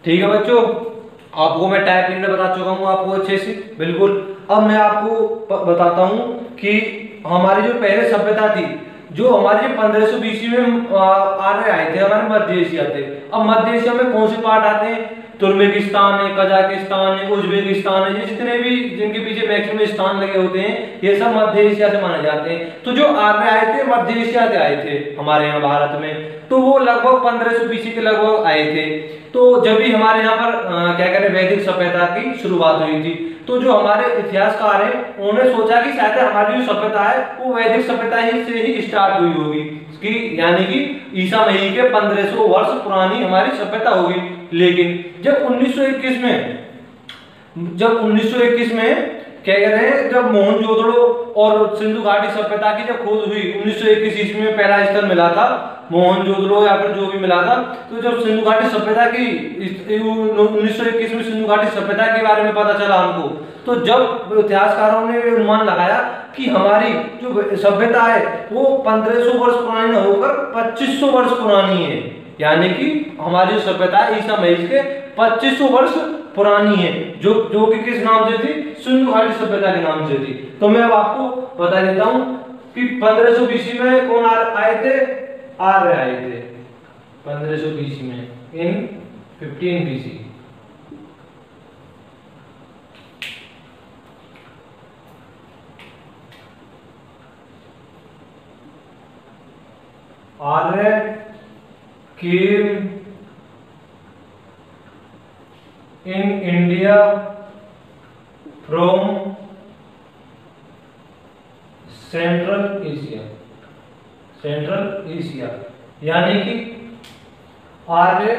ठीक है बच्चों, आपको मैं टाइप लिखना बता चुका हूँ आपको अच्छे से, बिल्कुल। अब मैं आपको बताता हूँ कि हमारी जो पहले सभ्यता थी, जो हमारे 1500 बीसी में आर्य आए थे, हमारे मध्य एशिया थे। अब मध्य एशिया में कौन से पार्ट आते हैं? तुर्कमेनिस्तान है, कजाकिस्तान है, उज्बेकिस्तान है, ये जितने भी जिनके पीछे मैक्सिमम स्थान लगे होते हैं, ये सब मध्य एशिया से माने जाते हैं। तो जो आर्य आए थे मध्य एशिया से आए थे हमारे यहाँ भारत में, तो वो लगभग 1500 बीसी के लगभग आए थे। तो जब भी हमारे यहाँ पर क्या कहते हैं वैदिक सभ्यता की शुरुआत हुई थी, तो जो हमारे इतिहासकार हैं उन्होंने सोचा कि शायद हमारी जो सभ्यता है वो वैदिक सभ्यता ही से ही स्टार्ट हुई होगी, कि यानी कि ईसा मसीह के 1500 वर्ष पुरानी हमारी सभ्यता होगी। लेकिन जब 1921 में क्या कह रहे हैं, जब मोहनजोदड़ो और सिंधु घाटी सभ्यता की जब खोज हुई 1921 ईस्वी में, पहला स्थल मिला था मोहनजोदड़ो या फिर जो भी मिला था। तो जब सिंधु घाटी सभ्यता की 1921 में सिंधु घाटी सभ्यता के बारे में पता चला हमको, तो जब इतिहासकारों ने अनुमान लगाया कि हमारी जो सभ्यता है वो 1500 वर्ष पुरानी न होकर 2500 वर्ष पुरानी है, यानी कि हमारी जो सभ्यता है ईसा मसीह के 2500 वर्ष पुरानी है, जो कि किस नाम से थी? सिंधु घाटी सभ्यता के नाम से थी। तो मैं अब आपको बता देता हूं कि 1500 बीसी में कौन आए थे? आर्य आए थे 1500 बीसी में, इन 15 BC. Arya came in India from Central Asia, यानी कि आर्य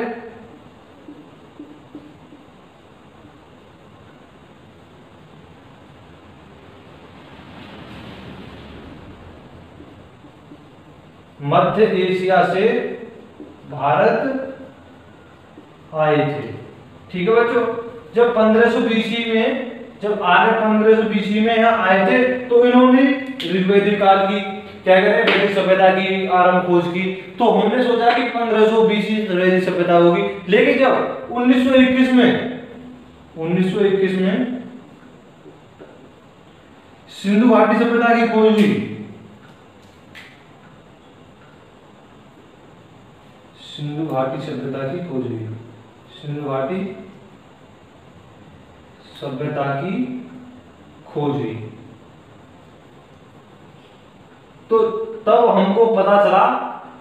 मध्य एशिया से भारत आए थे। ठीक है बच्चों, जब 1500 बीसी में, जब आर्य 1500 बीसी में यहाँ आए थे, तो इन्होंने ऋग्वेदिक काल की क्या करें वैदिक सभ्यता की आरंभ खोज की। तो हमने सोचा कि 1500 बीसी वैदिक सभ्यता होगी। लेकिन जब 1921 में सिंधु घाटी सभ्यता की खोज हुई, सिंधु घाटी सभ्यता की खोज हुई, सिंधु घाटी सभ्यता की खोज हुई, तो तब हमको पता चला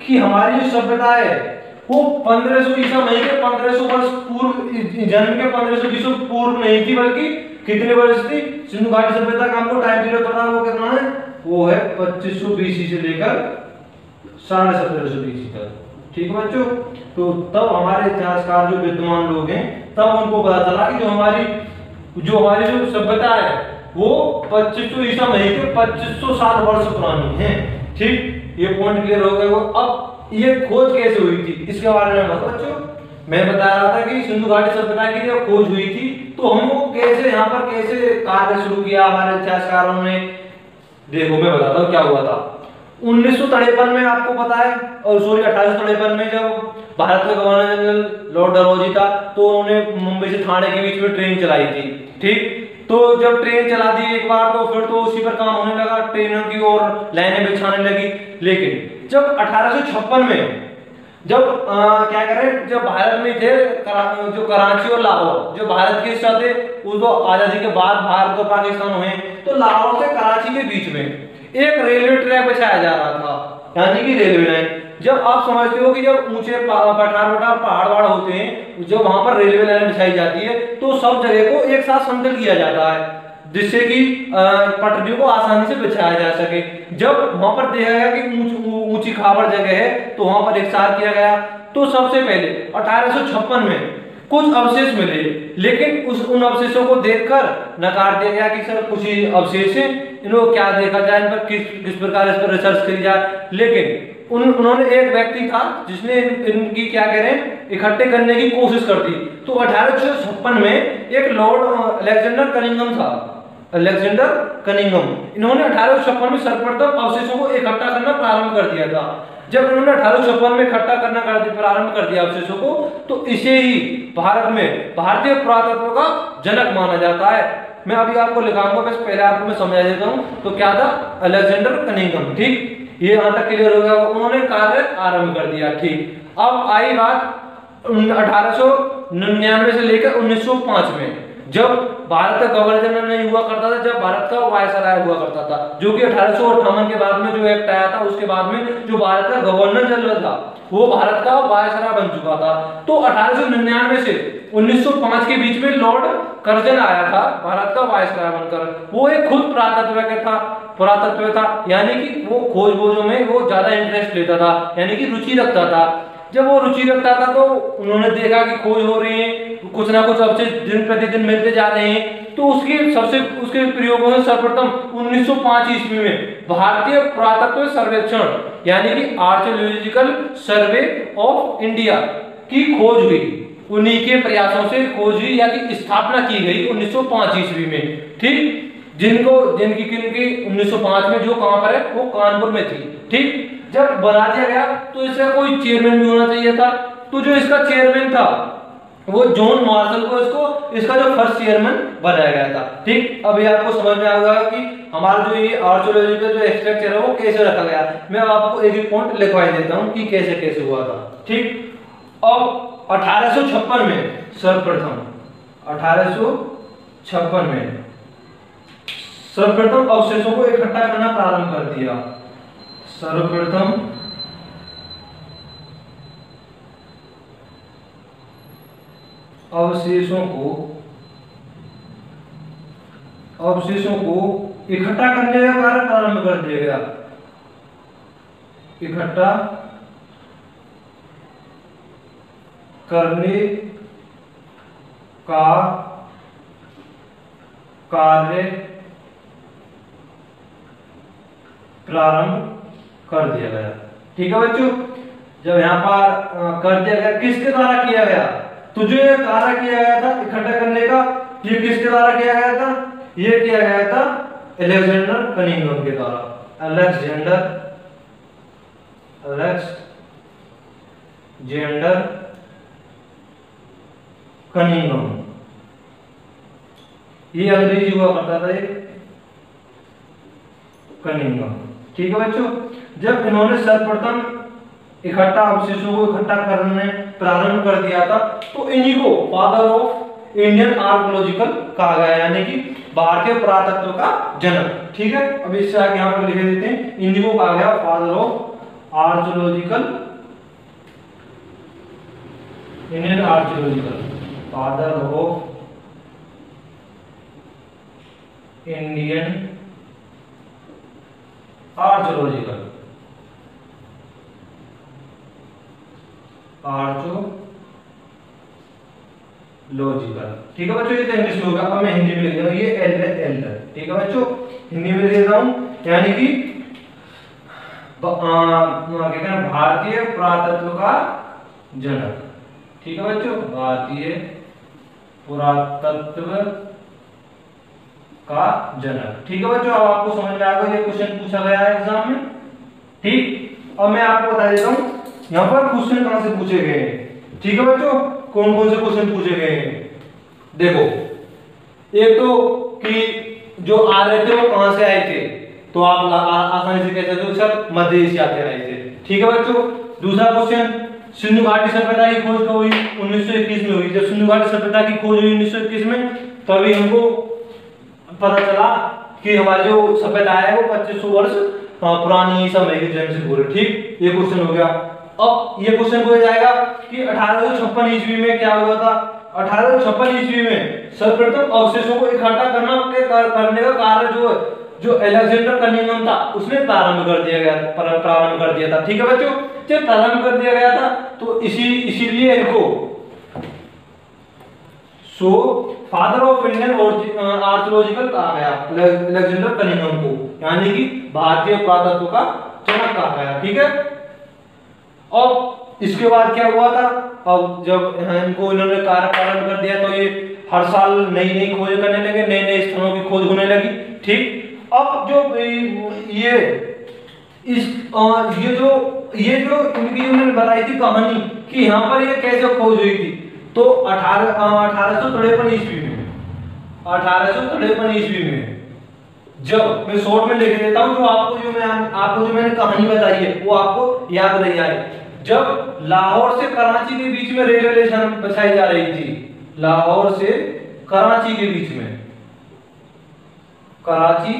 कि हमारी जो सभ्यता है वो 1500 ईसा मसीह के 1500 वर्ष पूर्व, जन्म के 1500 बीसों पूर्व नहीं थी, बल्कि कितने वर्ष थी? सिंधु घाटी सभ्यता का हमको टाइम पीरियड पता है, वो कितना है? वो है 2500 बीसी से लेकर 1750 बीसी तक। ठीक है बच्चों, तो तब हमारे इतिहासकार जो विद्वान लोग हैं, तब उनको पता चला कि जो हमारी जो सभ्यता है वो 2500 ईसा मसीह के 2560 वर्ष पुरानी है। ठीक, ये पॉइंट क्लियर हो गया। वो अब ये खोज कैसे हुई थी इसके बारे में बताओ बच्चों। मैं बता रहा था कि सिंधु घाटी सभ्यता की जब खोज हुई थी, तो हमको कैसे यहाँ पर कैसे कार्य शुरू किया हमारे इतिहासकारों ने। देखो मैं बताता हूँ क्या हुआ था। 1953 में आपको पता है, और सॉरी 1853 में जब भारत का गवर्नर जनरल लॉर्ड डलहौजी था, तो उन्होंने मुंबई से ठाणे के बीच में ट्रेन चलाई थी। ठीक, तो जब ट्रेन चला दी एक बार, तो फिर तो उसी पर काम होने लगा, ट्रेनों की और लाइनें बिछाने लगी। लेकिन जब 1856 में जब क्या करें, जब भारत में थे जो कराची और लाहौर जो भारत के हिस्सा थे, उसको आजादी के बाद भारत और पाकिस्तान हुए, तो लाहौर से कराची के बीच में एक रेलवे ट्रैक बिछाया जा रहा था, यानी कि रेलवे लाइन। जब आप समझते हो कि जब ऊंचे पहाड़ होते हैं, जब वहां पर रेलवे लाइन बिछाई जाती है, तो सब जगह को एक साथ समतल किया जाता है, जिससे कि पटरियों को आसानी से बिछाया जा सके। जब वहां पर देखा गया कि ऊंची खाबर जगह है, तो वहां पर एक साथ किया गया। तो सबसे पहले 1856 में कुछ अवशेष मिले, लेकिन उन अवशेषों को देखकर नकार दिया गया कि सर कुछ ही अवशेष हैं, इनको क्या देखा जाए, इन पर किस प्रकार इस पर रिसर्च करी जाए। लेकिन उन्होंने एक व्यक्ति था जिसने इनकी क्या कह रहे हैं इकट्ठे करने की कोशिश कर दी। तो 1856 में एक लॉर्ड अलेक्जेंडर कनिंघम था, इन्होंने 1856 में सर्वप्रथम अवशेषों को इकट्ठा करना प्रारंभ कर दिया था। जब इन्होंने 1856 में इकट्ठा करना प्रारंभ कर दिया अवशेषों को, तो इसे ही भारत में भारतीय पुरातत्व का जनक माना जाता है। मैं अभी आपको लिखाऊंगा, बस पहले आपको मैं समझा देता हूँ। तो क्या था? Alexander Cunningham. ठीक, ये यहाँ तक क्लियर हो गया। उन्होंने कार्य आरंभ कर दिया। ठीक, अब आई बात 1899 से लेकर 1905 में, जब भारत का गवर्नर जनरल नहीं हुआ करता था, जब भारत का वायसराय हुआ करता था, जो कि 1858 के बाद में जो एक्ट आया था, उसके बाद में जो भारत का गवर्नर जनरल था वो भारत का वायसराय बन चुका था। तो 1899 से 1905 के बीच में लॉर्ड कर्जन आया था भारत का वायसराय बनकर। वो एक खुद पुरातत्व था, यानी कि वो खोजबोजों में वो ज्यादा इंटरेस्ट लेता था, यानी कि रुचि रखता था। जब वो रुचि रखता था तो उन्होंने देखा कि खोज हो रही है, कुछ ना कुछ अवशेष दिन प्रतिदिन मिलते जा रहे हैं, तो उसके प्रयोगों से सर्वप्रथम 1905 ईस्वी में भारतीय पुरातत्व सर्वेक्षण यानी कि आर्कियोलॉजिकल सर्वे ऑफ इंडिया की खोज हुई। उन्हीं के प्रयासों से खोज हुई या कि स्थापना की गई 1905 ईस्वी में। ठीक, जिनकी 1905 में जो कहां पर है, वो कानपुर में थी। ठीक, जब बना दिया गया तो इसका कोई चेयरमैन भी होना चाहिए था। तो जो इसका चेयरमैन था वो जॉन मार्शल को इसका जो फर्स्ट चेयरमैन बनाया गया था। ठीक, अभी आपको समझ में आएगा कि हमारा जो ये आर्कियोलॉजिकल जो स्ट्रक्चर है वो कैसे रखा गया। मैं आपको एक पॉइंट लिखवा देता हूं कि कैसे कैसे हुआ था। ठीक, अब 1856 में सर्वप्रथम 1856 में सर्वप्रथम अवशेषों को इकट्ठा करना प्रारंभ कर दिया। सर्वप्रथम अवशेषों को इकट्ठा करने का कार्य प्रारंभ कर दिया गया। इकट्ठा करने का कार्य प्रारंभ कर दिया गया। ठीक है बच्चों, जब यहाँ पर कर दिया गया, किसके द्वारा किया गया? तो जो ये कार्य किया गया था इकट्ठा करने का, ये किसके द्वारा किया गया था? ये किया गया था अलेक्जेंडर कनिंघम के द्वारा। अलेक्जेंडर कनिंघम, ये अंग्रेजी हुआ करता था, ये कनिंघम। ठीक है बच्चों, जब इन्होंने सर्वप्रथम इकट्ठा अवशेषों को इकट्ठा करने प्रारंभ कर दिया था, तो इन्हीं को फादर ऑफ इंडियन आर्कियोलॉजिकल कहा गया, यानी कि भारतीय पुरातत्व का जनक। ठीक है, अब इससे आगे यहाँ पर लिख देते हैं, इन्हीं को कहा गया father of archaeological, Indian archaeological, father of Indian archaeological, archaeological. ठीक है बच्चों, ये तो इंग्लिश में होगा। अब मैं हिंदी में लिख रहा हूँ, ये एल। ठीक है बच्चों, हिंदी में लिख देता हूँ, यानी कि भारतीय पुरातत्व का जनक। ठीक है बच्चों, भारतीय पुरातत्व का जनक। ठीक है बच्चों, अब आपको समझ में आएगा, ये क्वेश्चन पूछा गया है एग्जाम में। ठीक, अब मैं आपको बता देता हूँ यहाँ पर क्वेश्चन कहां से पूछे गए हैं। ठीक है बच्चों, कौन कौन से क्वेश्चन पूछे गए हैं? देखो, एक तो कि जो आ रहे थे वो कहां से आए थे, तो आप आसानी से कह सकते हो सर मध्य एशिया से आए थे। ठीक है बच्चों, दूसरा क्वेश्चन, सिंधु घाटी सभ्यता की खोज कब हुई? 1921 में हुई। जब सिंधु घाटी सभ्यता की खोज हुई 1921 में, तभी हमको पता चला कि हमारी जो सभ्यता है वो 2500 वर्ष पुरानी समय की जन्म से पूरे। ठीक, ये क्वेश्चन हो गया। अब ये क्वेश्चन हो जाएगा कि 1856 ईस्वी में क्या हुआ था? 1856 ईस्वी में सर्वप्रथम अवशेषों को इकट्ठा करने का कार्य जो अलेक्जेंडर कनिंघम था उसने प्रारंभ कर दिया था। ठीक है बच्चों, जब प्रारंभ कर दिया गया था तो इसीलिए इनको फादर ऑफ इंडियन आर्कियोलॉजिकल कहा गया, अलेक्जेंडर कनिंघम को, यानी कि भारतीय पुरातत्व का जनक कहा गया। ठीक है, अब इसके बाद क्या हुआ था? अब जब इन्होंने कार्य प्रारंभ कर दिया तो ये हर साल नई नई खोज करने लगे, नए नए स्थानों की खोज होने लगी। ठीक, अब जो ये इस ये जो इनकी उन्होंने बताई थी कहानी कि यहाँ पर ये कैसे खोज हुई थी, तो 1853 ईस्वी में, 1853 ईस्वी में, जब मैं शॉर्ट में लिख देता हूँ, जो आपको जो मैंने कहानी बताई है वो आपको याद रही आए। जब लाहौर से कराची के बीच में रेलवे लाइन बिछाई जा रही थी, लाहौर से कराची के बीच में, कराची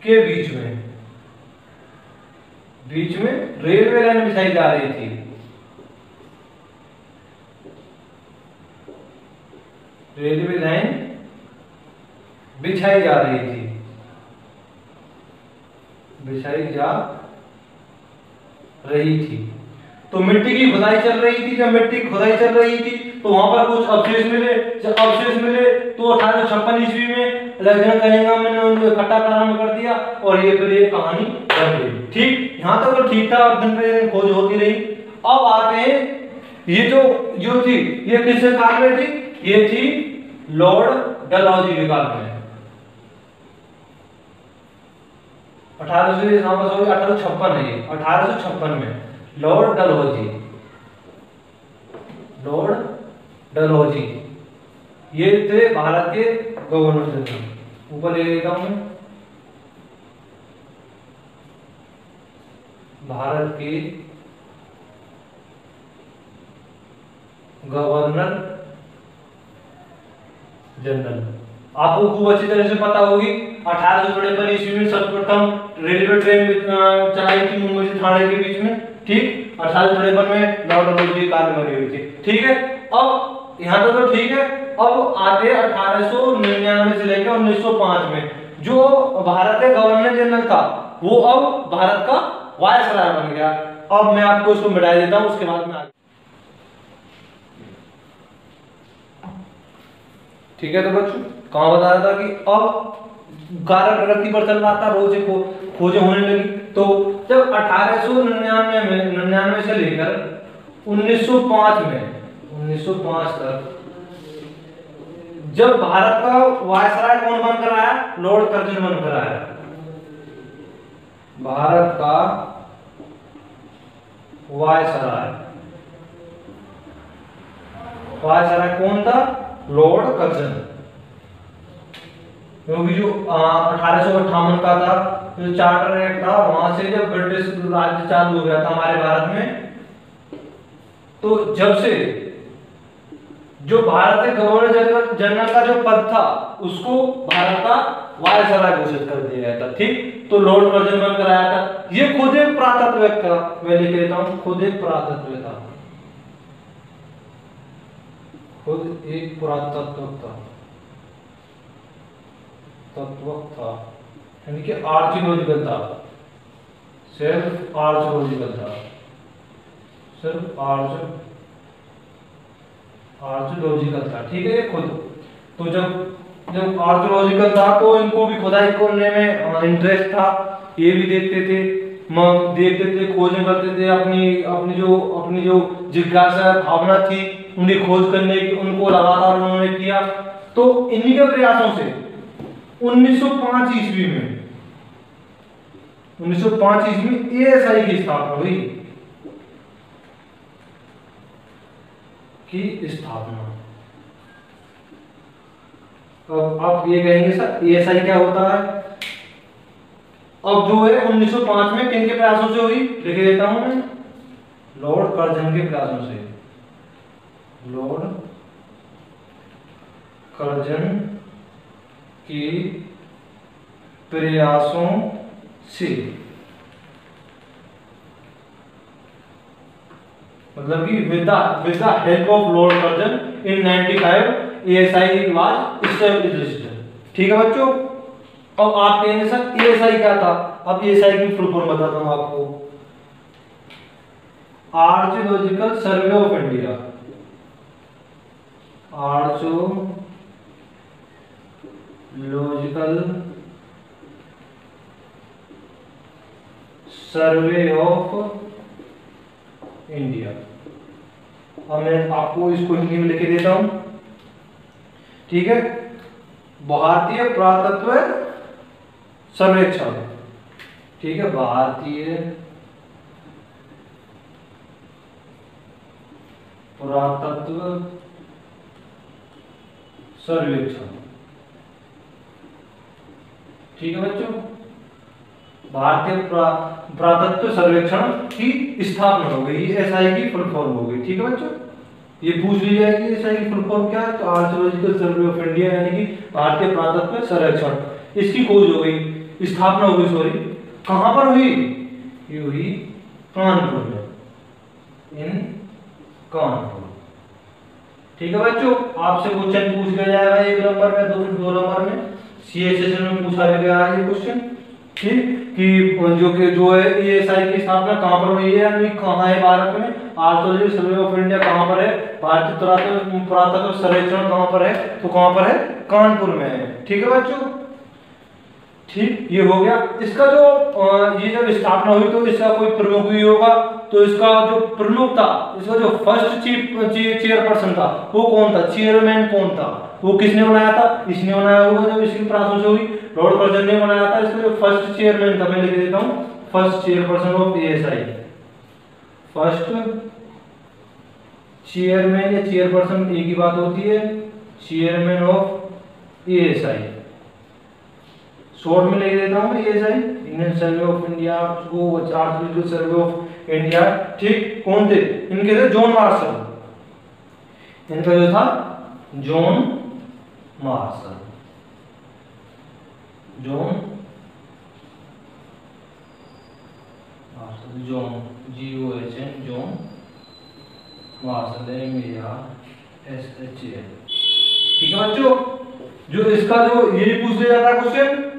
के बीच में रेलवे लाइन बिछाई जा रही थी, रेलवे लाइन बिछाई जा रही थी, बिछाई जा रही थी, तो मिट्टी की खुदाई चल रही थी। जब मिट्टी की खुदाई चल रही थी तो वहां पर कुछ अवशेष मिले। जब अवशेष मिले तो 1856 ईस्वी में अलेक्जेंडर कनिंघम ने उनको इकट्ठा प्रारंभ कर दिया और ये फिर ये कहानी बन गई। ठीक, यहाँ तक तो ठीक था, दिन पे दिन खोज होती रही। अब आते हैं, ये जो थी ये किसके काल में थी? ये थी लॉर्ड डलहौजी के काल में, 1856 है, 1856 में लॉर्ड डलहौजी ये थे भारत के गवर्नर जनरल। ऊपर ले लेता हूं मैं, भारत के गवर्नर जनरल। आपको खूब अच्छी तरह से पता होगी 1853 ईस्वी में सर्वप्रथम रेलवे ट्रेन चलाई थी मुंबई से ठाणे के बीच में। ठीक, 1853 में लॉर्ड डलहौजी काल में हुई थी। ठीक है, अब यहाँ तक तो ठीक है। अब आते 1899 से लेकर 1905 में जो भारत का गवर्नर जनरल था वो अब भारत का वायसराय बन गया। अब मैं आपको इसको मिटा देता हूं, उसके बाद में ठीक है। तो बच्चों कहां बता रहा था कि अब कार्य प्रगति पर चल रहा था, रोज खोजें होने लगी। तो जब 1899 से लेकर 1905 तक जब भारत का वायसराय कौन बनकर आया? लॉर्ड कर्जन बनकर आया। भारत का वायसराय कौन था? Lord Curzon. क्योंकि जो 1858 का था जो चार्टर एक्ट था, वहां से जब ब्रिटिश राज्य चालू हो गया था हमारे भारत में, तो जब से जो भारत के गवर्नर जनरल का जो पद था उसको भारत का वायसराय घोषित कर दिया गया था। ठीक, तो लॉर्ड कर्जन बनकर आया था। ये खुद एक पुरातत्व था, मैं लिख लेता हूं, खुद एक पुरातत्व था, खुद एक पुरातत्व था, यानी कि आर्कियोलॉजिकल था, सिर्फ आर्कियोलॉजिकल था, सिर्फ आर्कियोलॉजिकल था। ठीक है, खुद तो जब आर्कियोलॉजिकल था तो इनको भी खुदाई करने में इंटरेस्ट था, ये भी देखते थे, खोजें करते थे, अपनी जो जिज्ञासा भावना थी उनकी खोज करने की, उनको लगातार उन्होंने किया। तो इन्हीं के प्रयासों से 1905 ईस्वी में ASI की स्थापना हुई, अब आप ये कहेंगे सर ASI क्या होता है? अब जो है 1905 में किन के प्रयासों से हुई, लिख देता हूं मैं, लॉर्ड कर्जन के प्रयासों से, लॉर्ड कर्जन के प्रयासों से, मतलब कि with the help of Lord Curzon in 95 ASI was established. ठीक है बच्चों, अब आप कहेंगे सर ASI क्या था? अब ASI की फुल फॉर्म बताता हूं आपको, archaeological survey of India, archaeological survey of India. अब मैं आपको इसको हिंदी में लिख देता हूं। ठीक है, भारतीय पुरातत्व सर्वेक्षण, ठीक है, भारतीय पुरातत्व सर्वेक्षण। ठीक है बच्चों, भारतीय पुरातत्व सर्वेक्षण की स्थापना हो गई, एसआई की फुल फॉर्म हो गई। ठीक है बच्चों, ये पूछ ली जाएगी एसआई की फुल फॉर्म क्या है, तो आर्कियोलॉजिकल सर्वे ऑफ इंडिया यानी कि भारतीय पुरातत्व सर्वेक्षण, इसकी खोज हो गई, स्थापना हो गई, सॉरी, कहां पर हुई, ये हुई कानपुर में, इन कानपुर। ठीक है बच्चों, आपसे क्वेश्चन पूछ लिया जाएगा 1 नंबर में, 2 नंबर में, सीए सेशन में पूछा गया है ये क्वेश्चन। ठीक, कि जो है ये एसआई की स्थापना कहां पर हुई है, यानी कहां है भारत में, आर्कियोलॉजिकल सर्वे ऑफ इंडिया कहां पर है, भारतीय पुरातत्व सर्वेक्षण कहां पर है, तो कहां पर है, कानपुर में है। ठीक है बच्चों, ठीक, ये हो गया। इसका जो ये जब स्थापना हुई तो इसका कोई प्रमुख भी होगा, तो इसका जो प्रमुख था, इसका जो फर्स्ट चेयरपर्सन था वो कौन था, चेयरमैन कौन था, वो किसने बनाया था, इसने बनाया होगा जब इसकी प्रोसेस हुई, लॉर्ड कर्जन ने बनाया था। इसका जो फर्स्ट चेयरमैन था, मैं लिख देता हूं, first chairperson of ASI, first chairman या चेयरपर्सन एक ही बात होती है, चेयरमैन ऑफ एएसआई, शॉर्ट में लिख देता हूं ASI, Indian survey of India, वो आर्कियोलॉजिकल सर्वे ऑफ इंडिया। ठीक, कौन थे, इनके थे जॉन मार्शल, इनका जो था John Marshall, John Marshall, John GOHN, John Marshall, MARSHAL। ठीक है बच्चों, जो इसका जो ये पूछ लिया जाता है question,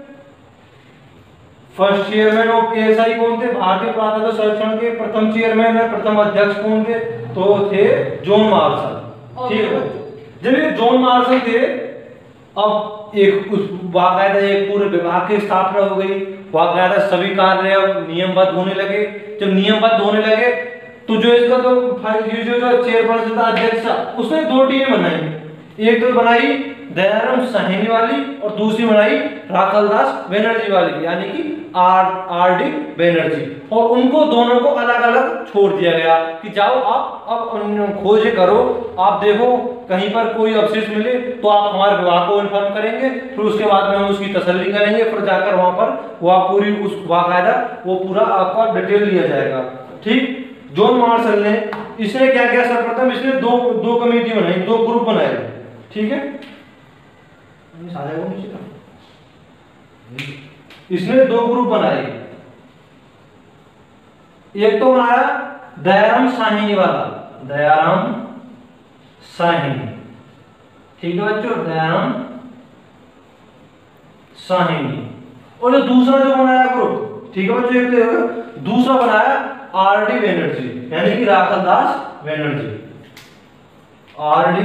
first chairman of ASI कौन थे, भारतीय पुरातत्व सर्वेक्षण के प्रथम चेयरमैन है, प्रथम अध्यक्ष कौन थे, तो थे जॉन मार्शल। ठीक है, जब ये जॉन मार्शल थे, अब एक बाकायदा एक पूरे विभाग की स्थापना हो गई, बाकायदा सभी कार्य अब नियमबद्ध होने लगे। जब नियमबद्ध होने लगे तो जो इसका जो चेयरपर्सन था, अध्यक्ष था, उसने 2 टीमें बनाई, एक तो बनाई दयाराम साहनी वाली और दूसरी बनाई राखलदास बनर्जी वाली, यानी कि RD बनर्जी, और उनको दोनों को अलग अलग छोड़ दिया गया कि जाओ आप अब खोज करो, आप देखो कहीं पर कोई अवशेष मिले तो आप हमारे विभाग को इन्फॉर्म करेंगे, फिर उसके बाद में हम उसकी तसल्ली करेंगे, फिर जाकर वहां पर वह पूरी उस बाकायदा वो पूरा आपका डिटेल लिया जाएगा। ठीक, जॉन मार्शल ने इसने क्या किया, सर्वप्रथम इसने दो कमेटी बनाई, 2 ग्रुप बनाए। ठीक है, इसने 2 ग्रुप बनाए, एक तो बनाया दयाराम साहनी वाला, दयाराम साहनी। ठीक है बच्चों, दयाराम साहनी, और जो दूसरा जो बनाया ग्रुप, ठीक है बच्चों, एक तो दूसरा बनाया RD बनर्जी, यानी कि राखलदास बनर्जी, RD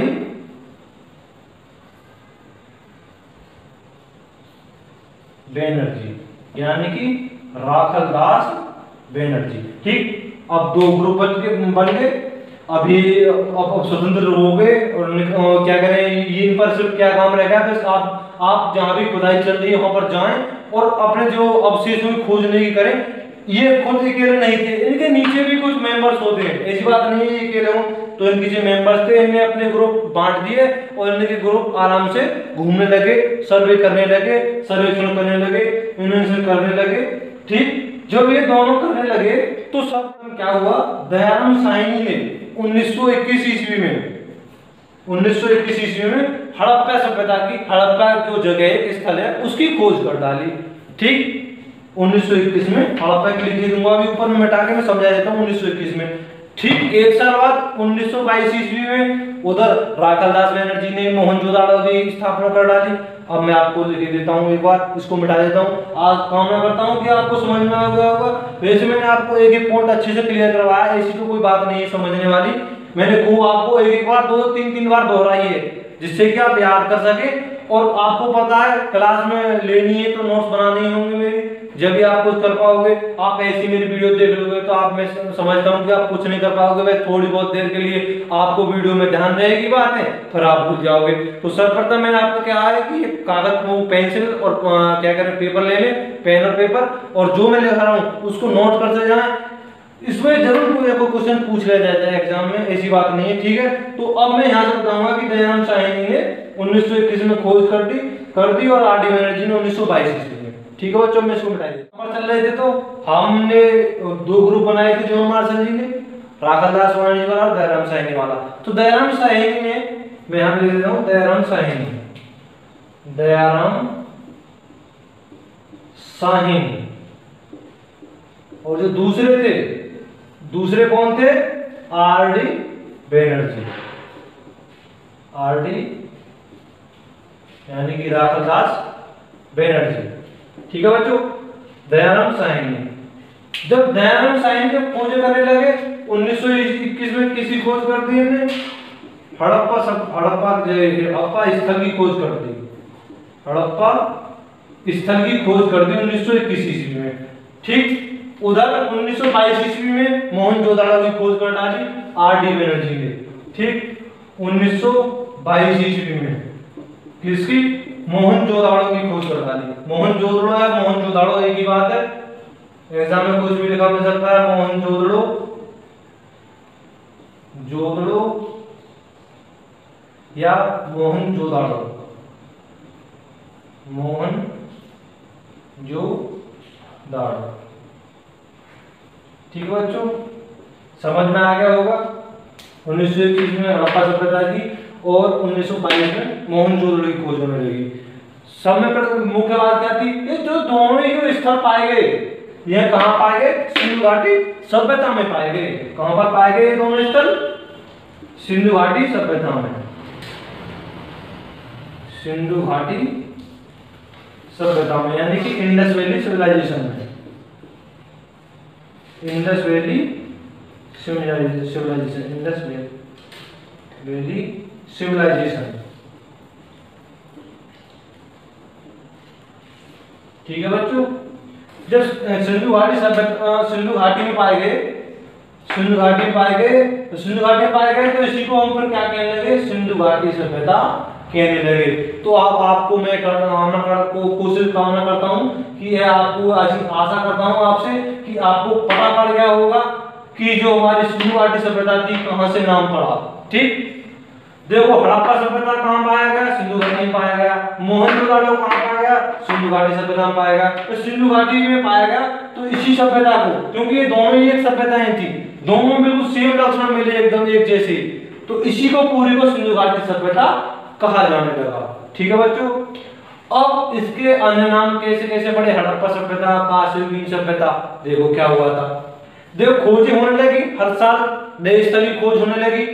बनर्जी, यानी कि राखलदास बनर्जी। ठीक, अब 2 ग्रुप बन गए, अभी अब स्वतंत्र हो गए, और क्या करें, इन पर सिर्फ क्या काम रहेगा, बस आप जहां भी खुदाई चल रही है वहां पर जाएं और अपने जो अवशेषों की खोजने की करें। ये खुद अकेले नहीं थे, इनके नीचे भी कुछ मेंबर्स होते हैं, ऐसी बात नहीं है ये अकेले हों, तो इनके जो मेंबर्स थे इनने अपने ग्रुप बांट दिए और इनके ग्रुप आराम से घूमने लगे, सर्वे करने लगे, सर्वेक्षण करने लगे, इन्वेंशन करने लगे। ठीक, जब ये दोनों करने लगे तो सब क्या हुआ, दयाराम साहनी ने 1921 ईस्वी में हड़प्पा सभ्यता की, हड़प्पा जो जगह स्थल है उसकी खोज कर डाली। ठीक, 1921 में हड़प्पा के लिख दूंगा, अभी ऊपर में मिटा के मैं समझा देता हूं 1921 में। ठीक, 1 साल बाद 1922 ईस्वी में उधर राखलदास बनर्जी ने मोहनजोदड़ो की स्थापना कर डाली। अब मैं आपको लिख देता हूं, एक बार इसको मिटा देता हूं, आज कामना करता हूं कि आपको समझ में आ गया होगा। वैसे मैंने आपको एक पॉइंट अच्छे से क्लियर करवाया, ऐसी तो कोई बात नहीं है समझने वाली, मैंने खूब आपको एक बार 2-3 बार दोहराई है, जिससे कि आप याद कर सके, और आपको पता है क्लास में लेनी है तो नोट्स बनाने होंगे मेरे, जब भी आप कुछ कर पाओगे। आप ऐसी मेरी वीडियो देख लोगे तो आप, मैं समझता हूँ कि आप कुछ नहीं कर पाओगे। भाई थोड़ी बहुत देर के लिए आपको वीडियो में ध्यान रहेगी बात है, फिर आप भूल जाओगे। तो सर्वप्रथम मैंने आपको क्या है कि कागज, वो पेंसिल और क्या करें, पेपर ले लें, पेन और पेपर, और जो मैं लिखा रहा हूँ उसको नोट करते जाएं। इसमें जरूर कोई आपको क्वेश्चन पूछ लिया जाता है एग्जाम में, ऐसी बात नहीं है, ठीक है। तो अब मैं यहाँ से बताऊंगा कि दयानंद साहनी ने 1921 में खोज कर दी और आर डी बनर्जी ने 1922 ईस्वी में, ठीक है बच्चों। मैं इसको मिटा देता हूं। चल रहे थे तो हमने 2 ग्रुप बनाए थे जॉन मार्शल जी ने, राखालदास वाणिज्य वाला और दयाराम साहनी वाला। तो दयाराम साहनी ने, मैं यहाँ पे लिख देता हूँ दयाराम साहनी, दयाराम साहनी। और जो दूसरे थे, दूसरे कौन थे, R D Banerjee, R D यानी कि राखालदास बनर्जी, ठीक है बच्चों। दयाराम साहनी, जब दयाराम साहनी जब खोज करने लगे 1921 में किसी खोज कर दी हमने, हड़प्पा स्थल की खोज कर दी, हड़प्पा स्थल की खोज कर दी 1921 ईस्वी में, ठीक। उधर 1922 ईस्वी में मोहनजोदड़ो की खोज कर डाली आर डी बनर्जी ने, ठीक। 1922 ईस्वी में किसकी, मोहनजोदड़ो की खोज कर डाली। मोहनजोदड़ो या मोहनजोदड़ो एक ही बात है, एग्जाम में कुछ भी लिखा मिल सकता है। मोहनजोदड़ो, जोदड़ो या मोहनजोदड़ो, मोहनजोदड़ो, ठीक है बच्चों, समझ में आ गया होगा। 1921 में हड़प्पा सभ्यता की और 1922 में मोहनजोदड़ो की खोज होने लगी। सब में मुख्य बात क्या थी, ये जो दोनों ही जो स्थल पाए गए, यह कहाँ पाए गए, सिंधु घाटी सभ्यता में पाए गए। कहाँ पर पाए गए ये दोनों स्थल, सिंधु घाटी सभ्यता में, सिंधु घाटी सभ्यता में, यानी कि इंडस वैली सिविलाइजेशन में, Indus valley civilisation, Indus valley civilisation, ठीक है बच्चों। जब सिंधु घाटी सभ्यता, सिंधु घाटी में पाए गए, सिंधु घाटी में पाए गए, तो सिंधु घाटी में पाए गए तो इसी को हम फिर क्या कहने लगे, सिंधु घाटी सभ्यता कहने लगे। तो आपको मैं कोशिश कामना करता हूं कि यह आपको, आशा करता हूं आपसे कि आपको पता पड़ गया होगा कि जो हमारी सिंधु घाटी सभ्यता थी कहां से नाम पड़ा, ठीक। देखो हड़प्पा सभ्यता कहां पाया गया, सिंधु घाटी में पाया गया। मोहनजोदड़ो कहां पाया गया, सिंधु घाटी सभ्यता में पाया गया। तो सिंधु घाटी में पाया गया तो इसी सभ्यता को, क्योंकि ये दोनों ही एक सभ्यताएं थी, दोनों बिल्कुल सेम लक्षण मिले, एकदम एक जैसे, तो इसी को पूरी को सिंधु घाटी सभ्यता कहा जाने लगा, ठीक है बच्चों। अब इसके अन्य नाम कैसे कैसे पड़े, हड़प्पा सभ्यता, कांस्ययुगीन सभ्यता। देखो क्या हुआ था, देखो खोजें होने लगी, हर साल नए स्थल की खोज होने लगी।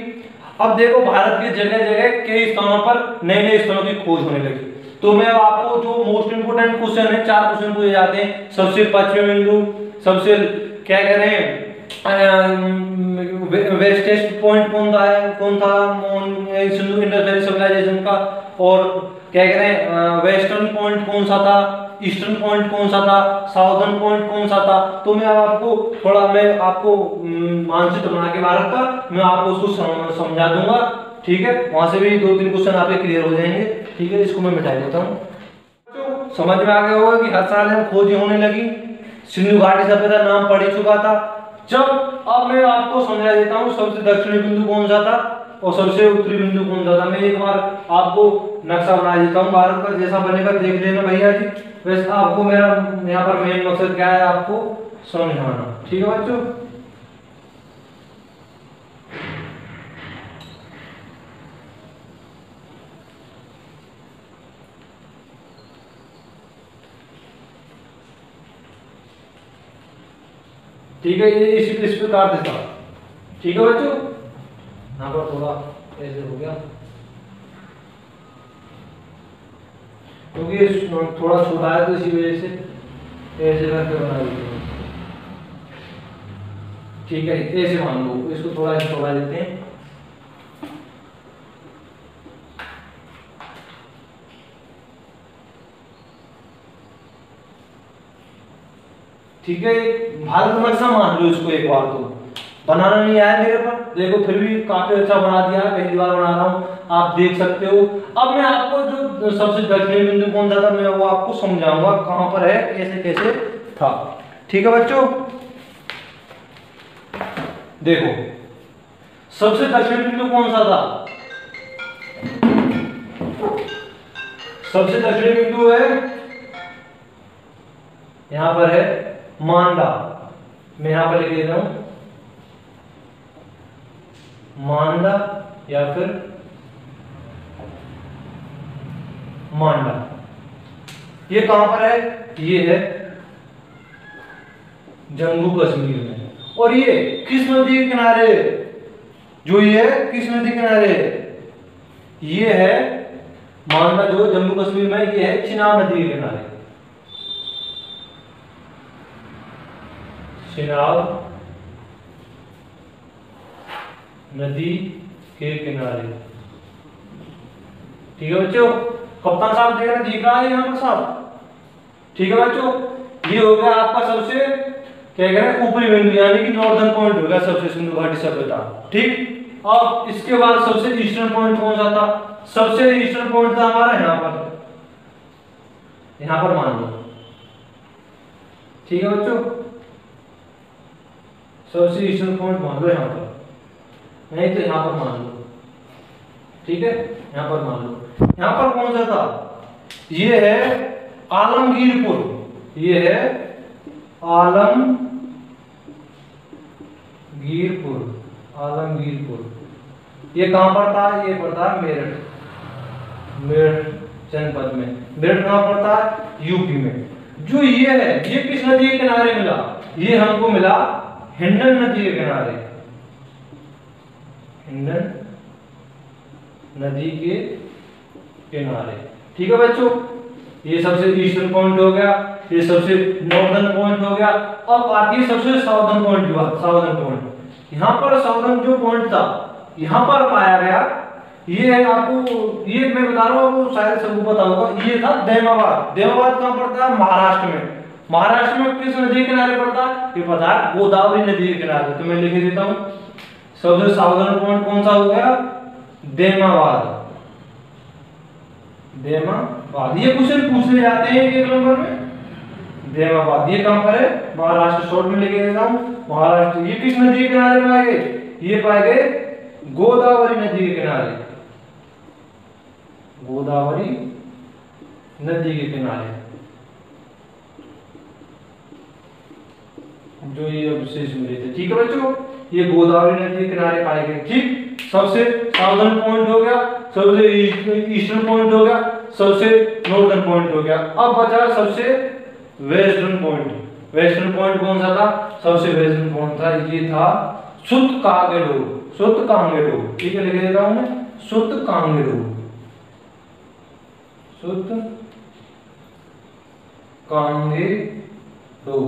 अब देखो भारत के जगह जगह कई स्थानों पर नए नए स्थलों की खोज होने लगी। तो मैं आपको जो मोस्ट इंपोर्टेंट क्वेश्चन है, 4 क्वेश्चन पूछे जाते हैं। सबसे पश्चिमी बिंदु, सबसे क्या कह रहे हैं, वेस्टेस्ट पॉइंट कौन था सिंधु इंडस वैली सिविलाइजेशन का, और क्या कह रहे हैं वेस्टर्न पॉइंट कौन सा था, ईस्टर्न पॉइंट कौन सा था, साउदर्न पॉइंट कौन सा था। तो मैं आपको थोड़ा, मैं आपको मानचित्र बना के भारत का मैं आपको उसको समझा दूंगा, ठीक है। वहां से भी 2-3 क्वेश्चन आपके क्लियर हो जाएंगे, ठीक है। इसको मैं मिटा देता हूँ। समझ में आ गया होगा कि हर साल हम खोजें होने लगी, सिंधु घाटी सभ्यता नाम पड़ चुका था। जब अब मैं आपको समझा देता हूँ सबसे दक्षिणी बिंदु कौन सा था और सबसे उत्तरी बिंदु कौन सा था। मैं एक बार आपको नक्शा बना देता हूँ भारत का, जैसा बनेगा देख लेना भैया जी। वैसे आपको मेरा यहाँ पर मेन मकसद क्या है, आपको समझाना, ठीक है बच्चों। ठीक है, ये इस प्रकार से था, ठीक है बच्चों। यहाँ पर थोड़ा ऐसे हो गया क्योंकि थोड़ा छोटा है, तो इसी वजह से ऐसे करके बना दीजिए, ठीक है। ऐसे मान लो, इसको थोड़ा छोटा देते हैं। ठीक है, भारत नक्शा मान लो इसको एक बार, तो बनाना नहीं आया मेरे पर, देखो फिर भी काफी अच्छा बना दिया, पहली बार बना रहा हूँ, आप देख सकते हो। अब मैं आपको जो सबसे दक्षिणी बिंदु कौन सा था मैं वो आपको समझाऊंगा कहां पर है, कैसे कैसे था। ठीक है बच्चों, देखो सबसे दक्षिणी बिंदु कौन सा था, सबसे दक्षिणी बिंदु है यहां पर है मांडा, मैं यहां पर लिख देता हूं मांडा या फिर मांडा। ये कहां पर है, ये है जम्मू कश्मीर में। और ये किस नदी के किनारे, जो ये है किस नदी के किनारे, ये है मांडा जो जम्मू कश्मीर में, ये है चिनाब नदी के किनारे, चिनाब नदी के किनारे। ठीक है बच्चों, कप्तान साहब दिख रहा है यहाँ पर साहब। ठीक है बच्चों, ये हो गया आपका सबसे क्या कह रहे हैं ऊपरी बिंदु, यानी कि नॉर्दर्न पॉइंट हो गया सबसे सिंधु घाटी सभ्यता। ठीक, अब इसके बाद सबसे ईस्टर्न पॉइंट कौन सा था, सबसे ईस्टर्न पॉइंट था हमारा यहाँ पर मान लो। ठीक है बच्चों, सबसे ईस्टर्न पॉइंट मान लो यहाँ पर, नहीं तो यहां पर मान लो। ठीक है, यहां पर मान लो, यहां पर कौन सा था, ये है आलमगीरपुर, ये है आलमगीरपुर, आलमगीरपुर। ये कहां पर था, ये पड़ता है मेरठ, मेरठ जनपद में। मेरठ कहां पड़ता है, यूपी में। जो ये है ये किस नदी के किनारे मिला, ये हमको मिला हिंडन नदी के किनारे, हिंडन नदी के किनारे। ठीक है बच्चों, ये सबसे ईस्टर्न पॉइंट हो गया, ये सबसे नॉर्दर्न पॉइंट हो गया। अब आती है सबसे साउदर्न पॉइंट की बात, साउदर्न पॉइंट। यहाँ पर साउदर्न जो पॉइंट था यहाँ पर पाया गया, ये है आपको, ये मैं बता रहा हूँ आपको शायद सबको पता होगा, ये था देमाबाद। देमाबाद कहाँ पड़ता है, महाराष्ट्र में। महाराष्ट्र में किस नदी के किनारे पड़ता है, ये पता है गोदावरी नदी के किनारे। तो मैं लिख देता हूँ सबसे साउदर्न पॉइंट कौन सा हो गया, देमाबाद, देमाबाद। ये क्वेश्चन पूछे जाते हैं एक नंबर में, देमाबाद। ये कहां पर है, महाराष्ट्र, शॉर्ट में लिखे देता हूं महाराष्ट्र। ये किस नदी के किनारे पाए गए, ये पाए गए गोदावरी नदी के किनारे, गोदावरी नदी के किनारे, जो ये अवशेष मिले थे। ठीक है बच्चों, ये गोदावरी नदी के किनारे पाए गए। ठीक, सबसे साउदर्न पॉइंट हो गया, सबसे ईस्टर्न पॉइंट हो गया, सबसे नॉर्दर्न पॉइंट हो गया। अब बचा सबसे वेस्टर्न पॉइंट। वेस्टर्न पॉइंट कौन सा था, सबसे वेस्टर्न पॉइंट था, ये था सुतकांगेडो, सुतकांगेडो। ठीक है, लिख देता हूं मैं सुतकांगेडो, सुतकांगेडो,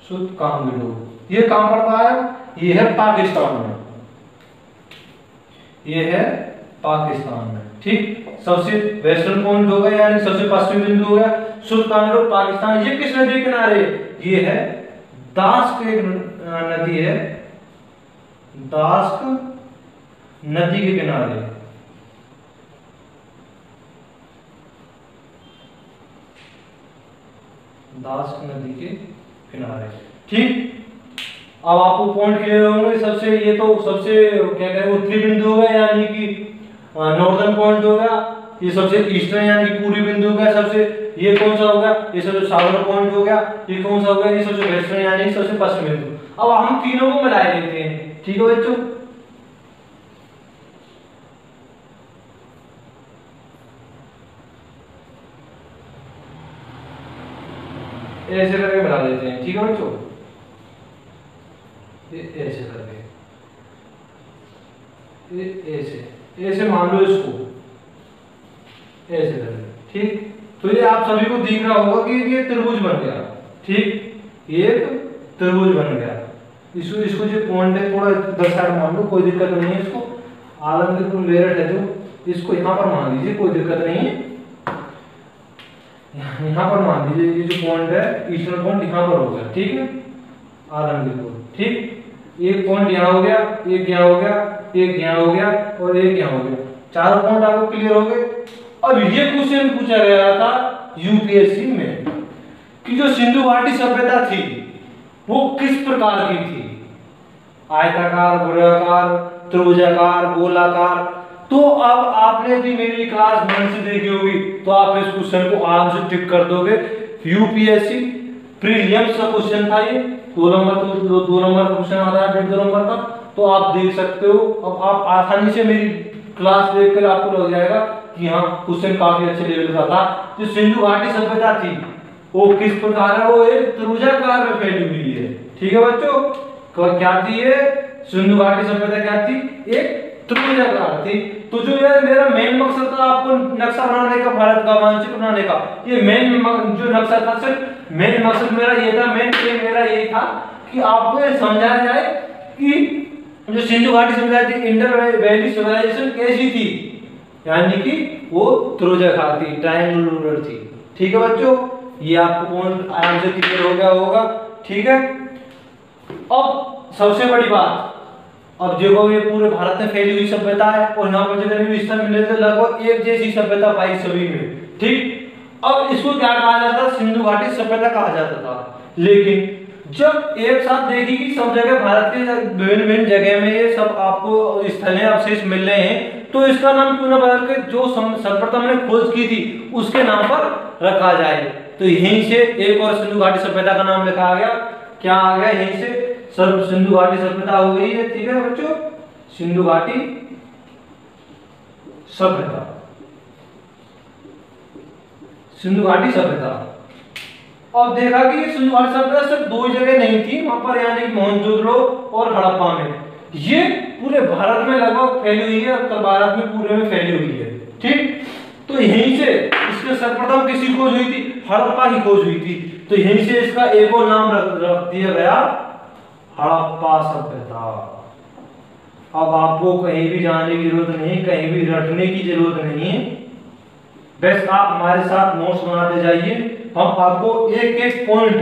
सुतकांगेडो। ये कहां पड़ता है, ये है पाकिस्तान में, ये है पाकिस्तान में। ठीक, सबसे वेस्टर्न पॉइंट हो गया यानी सबसे पश्चिमी बिंदु हो गया सुतकांगेडो, पाकिस्तान। ये किस नदी के किनारे, ये है दास्क नदी है, दास्क नदी के किनारे, दास्क नदी के किनारे। ठीक, अब आपको पॉइंट क्लियर होंगे। सबसे ये तो सबसे क्या कहें उत्तरी बिंदु हो गया यानी कि नॉर्दर्न पॉइंट हो गया, ये सबसे ईस्टर्न यानी कि पूर्वी बिंदु हो गया सबसे, ये कौन सा हो गया, ये सबसे साउदर्न पॉइंट हो गया, ये कौन सा हो गया, ये सबसे वेस्टर्न यानी सबसे पश्चिमी बिंदु। अब हम तीनों को मिला लेते हैं। ठीक है बच्चों, ऐसे करके मिला लेते हैं। ठीक है बच्चों, ऐसे करके, ऐसे मान लो इसको, ऐसे करके। ठीक, तो ये आप सभी को दिख रहा होगा कि ये त्रिभुज बन गया। ठीक, ये त्रिभुज बन गया। इसको जो पॉइंट है थोड़ा इधर साइड मान लो, कोई दिक्कत नहीं है। इसको आलमगीरपुर मेरठ है जो, इसको यहाँ पर मान लीजिए, कोई दिक्कत नहीं है। यहाँ पर मान लीजिए ये जो पॉइंट है ईस्टर्न पॉइंट यहाँ पर हो गया, ठीक है, आलमगीर, ठीक, एक पॉइंट यहाँ हो गया, एक यहाँ हो गया, एक यहाँ हो गया और एक यहाँ हो गया, चारों पॉइंट आपको क्लियर हो गए। अब ये क्वेश्चन पूछा गया था यूपीएससी में कि जो सिंधु घाटी सभ्यता थी वो किस प्रकार की थी, आयताकार, वर्गाकार, त्रिभुजाकार, गोलाकार। तो अब आपने भी मेरी क्लास 1 से देखी होगी, तो आप इस क्वेश्चन को आराम से टिक कर दोगे। यूपीएससी प्रीलिम्स का क्वेश्चन था ये, 2 नंबर का क्वेश्चन आता है, 2 नंबर का, तो आप देख सकते हो। अब आप आसानी से मेरी क्लास देखकर आपको लग जाएगा कि हाँ क्वेश्चन काफी अच्छे लेवल का था। जो सिंधु घाटी सभ्यता थी वो किस प्रकार है, वो एक त्रिभुजाकार में फैली हुई है, ठीक है बच्चों। क्या थी ये सिंधु घाटी सभ्यता, क्या थी, एक त्रिभुजाकार थी। तो जो ये मेरा मेन मकसद था आपको नक्शा बनाने का, भारत का मानचित्र बनाने का, ये मेन जो नक्शा था, सिर्फ मेन मकसद मेरा ये था, मेन एम मेरा यही था कि आपको ये समझाया जाए कि जो सिंधु घाटी सभ्यता थी, इंडस वैली सिविलाइजेशन कैसी थी, यानी कि वो त्रिभुजाकार थी, ट्रायंगुलर थी, ठीक है बच्चों। ये आपको पॉइंट आराम से क्लियर हो गया होगा, ठीक है। अब सबसे बड़ी बात, अब देखो ये पूरे भारत में फैली हुई सभ्यता है और यहाँ पर जितने भी स्थान मिले थे लगभग एक जैसी सभ्यता पाई सभी में, ठीक। अब इसको क्या कहा जाता था, सिंधु घाटी सभ्यता कहा जाता था। लेकिन जब एक साथ देखी कि सब जगह भारत के विभिन्न विभिन्न जगह में ये सब आपको स्थलीय अवशेष मिल रहे हैं, तो इसका नाम क्यों ना बदल के जो सर्वप्रथम ने खोज की थी उसके नाम पर रखा जाए। तो यहीं से एक और सिंधु घाटी सभ्यता का नाम लिखा गया, क्या आ गया, यहीं से सिंधु घाटी सभ्यता हो गई है, ठीक है बच्चों, सिंधु घाटी सभ्यता, सिंधु घाटी सभ्यता। और देखा कि सिंधु घाटी सभ्यता सिर्फ 2 जगह नहीं थी वहां पर, यानी मोहनजोदड़ो और हड़प्पा में, ये पूरे भारत में लगभग फैली हुई है, उत्तर भारत में पूरे में फैली हुई है, ठीक। तो यहीं से इसके सर्वप्रथम किसी खोज हुई थी, हड़प्पा की खोज हुई थी, तो यहीं से इसका एक और नाम रख दिया गया, हड़प्पा सभ्यता। अब आपको कहीं भी जाने की जरूरत नहीं, कहीं भी रटने की जरूरत नहीं है, बस आप हमारे साथ नोट्स बनाते जाइए, हम आपको एक एक पॉइंट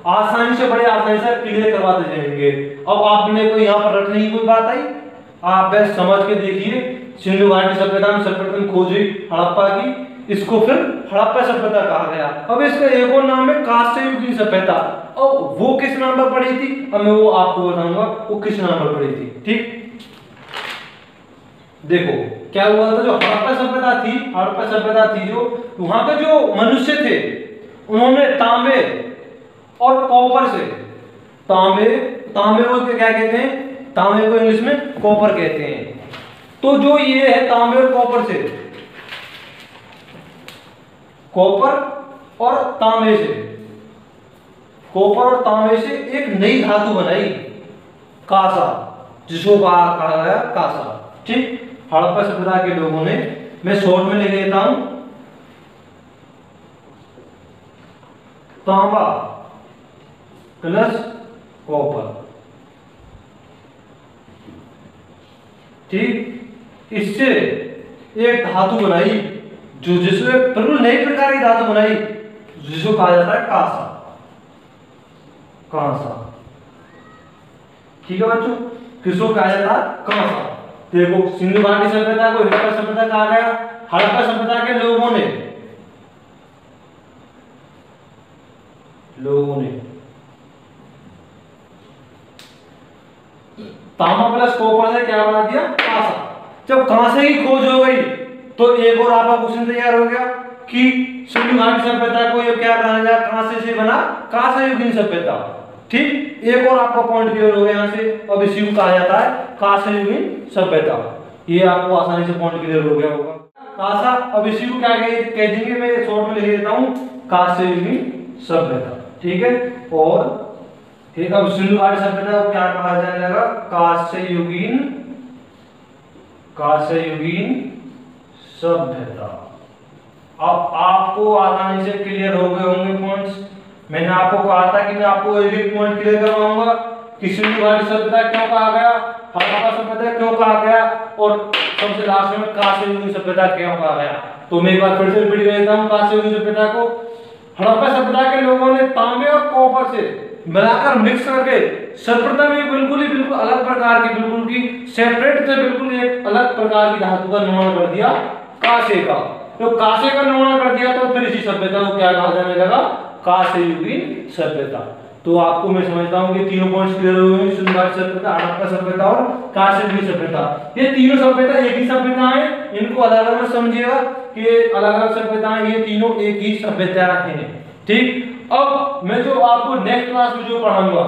आसानी से, बड़े आसानी से क्लियर करवाते जाएंगे। अब आपने कोई यहाँ पर रटने की कोई बात आई, आप बस समझ के देखिए। सिंधु घाटी सभ्यता में सर्वप्रथम खोज हुई हड़प्पा की, इसको फिर हड़प्पा सभ्यता कहा गया। अब इसका एक और नाम है कांस्य युग की सभ्यता। अब वो किस नाम पर पड़ी थी, अब मैं वो आपको बताऊंगा वो किस नाम पर पड़ी थी, ठीक। देखो क्या हुआ था, जो हड़प्पा सभ्यता थी, हड़प्पा सभ्यता थी जो वहां पे जो मनुष्य थे उन्होंने तांबे और कॉपर से, तांबे को क्या कहते हैं, तांबे को इंग्लिश में कॉपर कहते हैं। तो जो ये है तांबे और कॉपर से, कॉपर और तांबे से, कॉपर और तांबे से एक नई धातु बनाई, कांसा, जिसको कहा गया कांसा, ठीक। हड़प्पा सभ्यता के लोगों ने, मैं शॉर्ट में लिख देता हूं, तांबा प्लस कॉपर, ठीक। इससे एक धातु बनाई जो जिसमें बिल्कुल नई प्रकार की धातु बनाई जिसको कहा जाता है कांसा, कांसा, ठीक है बच्चों, किसको कहा जाता है, कांसा। देखो सिंधु घाटी सभ्यता को हड़प्पा सभ्यता कहा गया। हड़प्पा सभ्यता के लोगों ने तांबा प्लस कॉपर से क्या बना दिया, कांसा। जब कांसे की खोज हो गई तो एक और आपका क्वेश्चन तैयार हो गया कि सिंधु घाटी सभ्यता को ये क्या कहा जाए, कांसे से बना कांस्य युगीन सभ्यता, ठीक। एक और आपका पॉइंट क्लियर हो गया यहाँ से। अब इसी को कहा जाता है कांस्य युगीन सभ्यता, ये आपको आसानी से पॉइंट क्लियर हो गया होगा। कांसा, अब इसी को क्या कह देंगे, मैं शॉर्ट में लिख देता हूँ, कांस्य युगीन सभ्यता, ठीक है। और ठीक, अब सिंधु घाटी सभ्यता को क्या कहा जाएगा, कांस्य युगीन सभ्यता। अब आपको आसानी से क्लियर हो गए होंगे पॉइंट्स। मैंने आपको कहा था कि मैं आपको एक पॉइंट क्लियर करवाऊंगा कि सिंधु घाटी सभ्यता क्यों कहा गया, हड़प्पा सभ्यता क्यों कहा गया, और सबसे लास्ट में कांस्य युगीन सभ्यता क्यों कहा गया। तो मैं एक बार फिर से रिपीट कर देता हूं कांस्य युगीन सभ्यता को। हड़प्पा सभ्यता के लोगों ने तांबे और कॉपर से मिलाकर मिक्स करके सर्वप्रथम एक बिल्कुल अलग प्रकार की, बिल्कुल की सेपरेट से बिल्कुल एक अलग प्रकार की धातु का निर्माण कर दिया, कांसे का। तो कांसे का निर्माण कर दिया तो फिर इसी सभ्यता को क्या कहा जाने लगा, कांस्य युगीन सभ्यता। तो आपको मैं समझता हूँ कि तीनों पॉइंट्स क्लियर हुए हैं, सिंधु घाटी सभ्यता, हड़प्पा सभ्यता और कांस्य युगीन सभ्यता। ये तीनों सभ्यता एक ही सभ्यता है, इनको अलग अलग मत समझिएगा कि अलग अलग सभ्यताएं, ये तीनों एक ही सभ्यता हैं। ठीक, अब मैं जो आपको नेक्स्ट क्लास में जो पढ़ाऊंगा,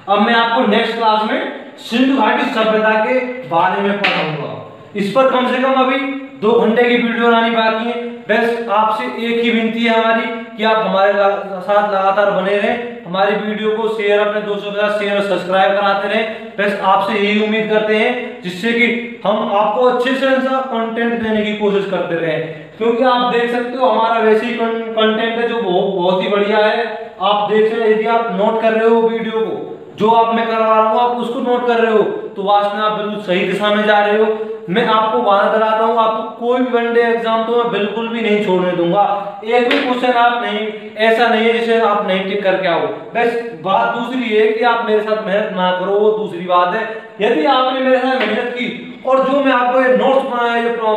अब मैं आपको नेक्स्ट क्लास में सिंधु घाटी सभ्यता के बारे में पढ़ाऊंगा। इस पर कम से कम अभी 2 घंटे की वीडियो बनानी बाकी है। बस आपसे एक ही विनती है हमारी कि आप हमारे साथ लगातार बने रहें, हमारी वीडियो को शेयर, अपने दोस्तों के साथ शेयर और सब्सक्राइब कराते रहें। बस आपसे यही उम्मीद करते हैं, जिससे कि हम आपको अच्छे से अच्छा कंटेंट देने की कोशिश करते रहें, क्योंकि आप देख सकते हो हमारा वैसे ही कंटेंट है जो बहुत ही बढ़िया है। आप देख सकते, यदि आप नोट कर रहे हो वीडियो को, जो आप मैं करवा रहा हूँ आप उसको नोट कर रहे हो, तो वास्तव में आप बिल्कुल सही दिशा में जा रहे हो। मैं आपको वादा दिलाता हूँ, आपको कोई भी वनडे एग्जाम तो मैं बिल्कुल भी नहीं छोड़ने दूंगा। एक भी क्वेश्चन आप नहीं, ऐसा नहीं है जिसे आप नहीं टिक करके आओ। बस बात दूसरी है कि आप मेरे साथ मेहनत ना करो, वो दूसरी बात है। यदि आपने मेरे साथ मेहनत की और जो मैं आपको ये नोट्स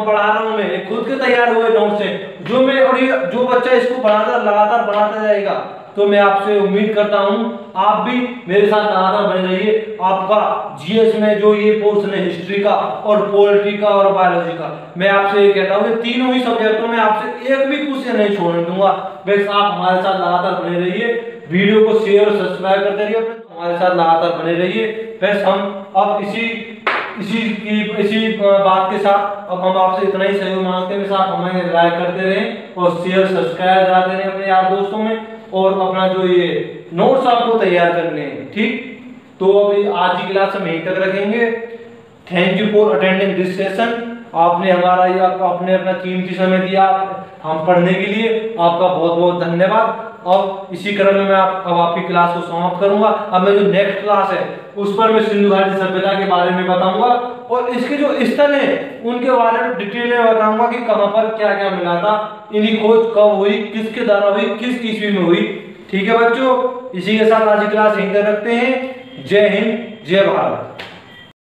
पढ़ा रहा हूँ, मैं खुद के तैयार हुए नोट्स है जो मैं, और ये जो बच्चा इसको बढ़ाता लगातार बढ़ाता जाएगा, तो मैं आपसे उम्मीद करता हूं आप भी मेरे साथ लगातार बने रहिए। आपका जीएस में जो ये पोर्शन है हिस्ट्री का और पॉलिटी का और बायोलॉजी का, मैं आपसे ये कहता हूं कि तीनों ही सब्जेक्टों में आपसे एक भी क्वेश्चन नहीं छोड़ने दूंगा। बस आप हमारे साथ लगातार बने रहिए, वीडियो को शेयर और सब्सक्राइब करते रहिए, हमारे साथ लगातार बने रहिए। बस हम अब इसी बात के साथ अब हम आपसे इतना ही सहयोग मांगते हैं। आप हमें लाइक करते रहें और शेयर सब्सक्राइब कराते रहें अपने यार दोस्तों में, और अपना जो ये नोट्स आपको तैयार करने हैं। ठीक, तो अभी आज की क्लास हम यहीं तक रखेंगे। Thank you for attending this session. आपने आपने अपना कीमती समय दिया हम पढ़ने के लिए, आपका बहुत बहुत धन्यवाद। अब इसी क्रम में मैं अब आपकी क्लास को समाप्त करूंगा। अब मैं जो नेक्स्ट क्लास है उस पर मैं सिंधु घाटी सभ्यता के बारे में बताऊंगा, और इसके जो स्थल है उनके बारे में डिटेल में बताऊंगा कि कहां पर क्या क्या मिला था, इनकी खोज कब हुई, किसके द्वारा हुई, किस ईस्वी में हुई। ठीक है बच्चों, इसी के साथ आज की क्लास यहीं तक रखते हैं। जय हिंद, जय भारत।